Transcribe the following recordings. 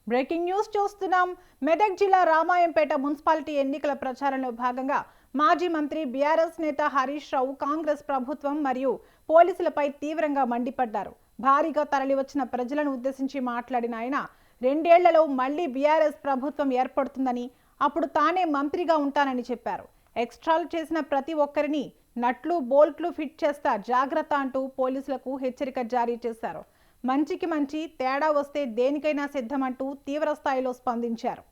Breaking news చూస్తున్నాం. మెదక్ జిల్లా Ramayampet municipality ఎన్నికల ప్రచారంలో భాగంగా మాజీ మంత్రి బీఆర్ఎస్ నేత హరీష్ రావు కాంగ్రెస్ ప్రభుత్వం మరియు పోలీసులపై తీవ్రంగా మండిపడ్డారు. భారీగా తరలివచ్చిన ప్రజలను ఉద్దేశించి మాట్లాడిన ఆయన 2 ఏళ్లలో మళ్లీ బీఆర్ఎస్ ప్రభుత్వం ఏర్పడుతుందని, అప్పుడు తానే మంత్రిగా ఉంటానని చెప్పారు. ఎక్స్ట్రాలు చేసిన ప్రతి ఒక్కరిని నట్లు బోల్ట్లు ఫిట్ చేస్తా జాగ్రత్త అంటూ పోలీసులకు హెచ్చరిక జారీ చేశారు. మంచికి మంచి, తేడా వస్తే దేనికైనా సిద్ధమంటూ తీవ్ర స్థాయిలో స్పందించారు.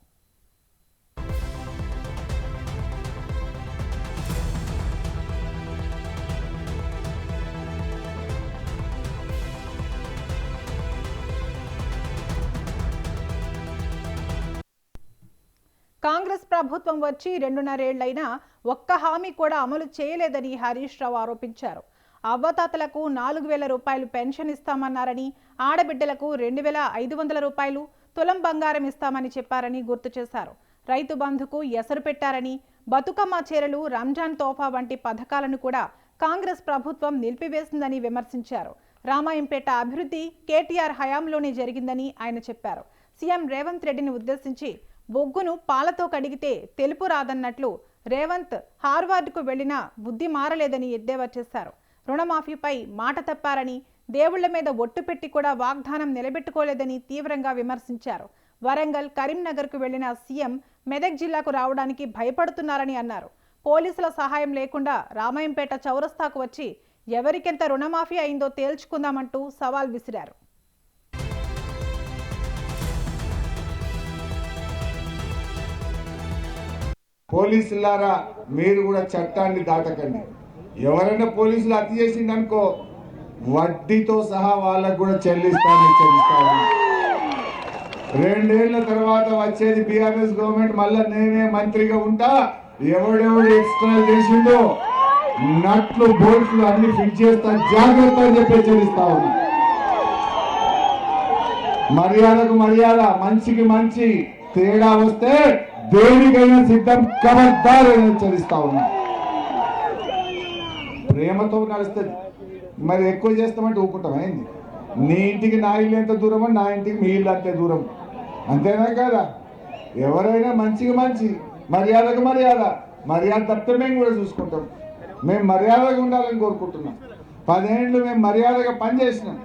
కాంగ్రెస్ ప్రభుత్వం వచ్చి 2.5 ఏళ్లైనా ఒక్క హామీ కూడా అమలు చేయలేదని హరీష్ రావు ఆరోపించారు. అవ్వతాతలకు 4,000 రూపాయలు పెన్షన్ ఇస్తామన్నారని, ఆడబిడ్డలకు 2,500 రూపాయలు, తులం బంగారం ఇస్తామని చెప్పారని గుర్తు చేశారు. రైతు బంధుకు ఎసరు పెట్టారని, బతుకమ్మ చీరలు, రంజాన్ తోఫా వంటి పథకాలను కూడా కాంగ్రెస్ ప్రభుత్వం నిలిపివేసిందని విమర్శించారు. రామాయంపేట అభివృద్ధి కేటీఆర్ హయాంలోనే జరిగిందని ఆయన చెప్పారు. సీఎం రేవంత్ రెడ్డిని ఉద్దేశించి బొగ్గును పాలతో కడిగితే తెలుపు రాదన్నట్లు రేవంత్ హార్వర్డ్కు వెళ్లినా బుద్ధి మారలేదని ఎద్దేవా చేశారు. రుణమాఫీపై మాట తప్పారని, దేవుళ్ల మీద ఒట్టు పెట్టి కూడా వాగ్దానం నిలబెట్టుకోలేదని తీవ్రంగా విమర్శించారు. వరంగల్, కరీంనగర్కు వెళ్లిన సీఎం మెదక్ జిల్లాకు రావడానికి భయపడుతున్నారని అన్నారు. పోలీసుల సహాయం లేకుండా రామాయంపేట చౌరస్తాకు వచ్చి ఎవరికెంత రుణమాఫీ అయిందో తేల్చుకుందామంటూ సవాల్ విసిరారు. పోలీసులారా, మీరు కూడా చట్టాన్ని దాటకండి. ఎవరైనా పోలీసులు అతి చేసిందనుకో వడ్డీతో సహా వాళ్ళకు కూడా చెల్లిస్తాను. 2 ఏళ్ల తర్వాత వచ్చేది బీఆర్ఎస్ గవర్నమెంట్. మళ్ళా నేనే మంత్రిగా ఉంటా. ఎవడెవడు ఎక్స్ట్రా చేసిండో నట్లు బోల్ట్లు అన్ని ఫిట్ చేస్తా, జాగ్రత్త అని చెప్పి హెచ్చరిస్తా ఉన్నా. మర్యాదకు మర్యాద, మంచికి మంచి, తేడా వస్తే దేనికైనా సిద్ధం, ఖబర్దార్ అని హెచ్చరిస్తా ఉన్నా. ప్రేమతో నడుస్తుంది. మరి ఎక్కువ చేస్తామంటే ఊపుకుంటాం. అయింది నీ ఇంటికి నా ఇల్లు ఎంత దూరమో నా ఇంటికి మీ ఇల్లు అంతే దూరం. అంతేనా కదా? ఎవరైనా మంచికి మంచి, మర్యాదకు మర్యాద. మర్యాద తప్పితే మేము కూడా చూసుకుంటాం. మేము మర్యాదగా ఉండాలని కోరుకుంటున్నాం. 10 ఏళ్ళు మేము మర్యాదగా పనిచేసినాం.